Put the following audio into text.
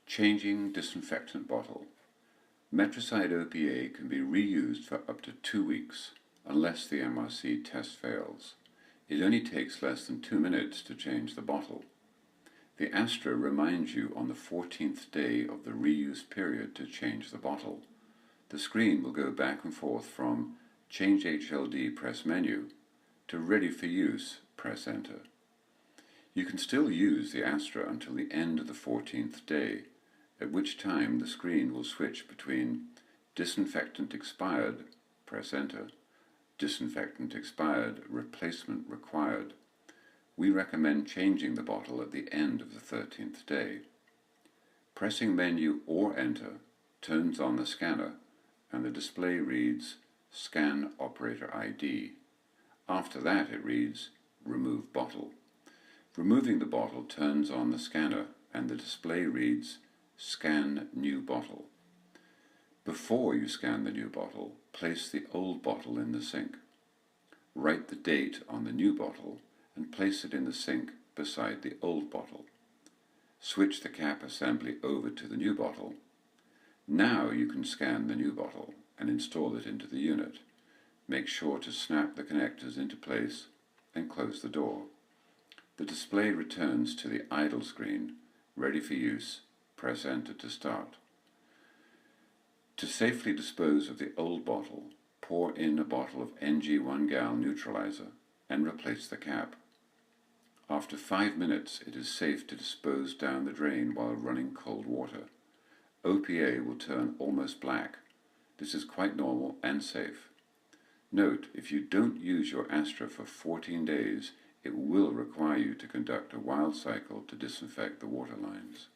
Changing disinfectant bottle. Metricide OPA can be reused for up to 2 weeks, unless the MRC test fails. It only takes less than 2 minutes to change the bottle. The ASTRA reminds you on the 14th day of the reuse period to change the bottle. The screen will go back and forth from Change HLD, press Menu, to Ready for Use, press Enter. You can still use the ASTRA until the end of the 14th day, at which time the screen will switch between Disinfectant Expired, press Enter, Disinfectant Expired, Replacement Required. We recommend changing the bottle at the end of the 13th day. Pressing Menu or Enter turns on the scanner and the display reads Scan Operator ID. After that it reads Remove Bottle. Removing the bottle turns on the scanner and the display reads Scan New Bottle. Before you scan the new bottle, place the old bottle in the sink. Write the date on the new bottle and place it in the sink beside the old bottle. Switch the cap assembly over to the new bottle. Now you can scan the new bottle and install it into the unit. Make sure to snap the connectors into place and close the door. The display returns to the idle screen, ready for use. Press Enter to start. To safely dispose of the old bottle, pour in a bottle of NG 1-gal neutralizer and replace the cap. After 5 minutes, it is safe to dispose down the drain while running cold water. OPA will turn almost black. This is quite normal and safe. Note, if you don't use your ASTRA for 14 days, it will require you to conduct a wild cycle to disinfect the water lines.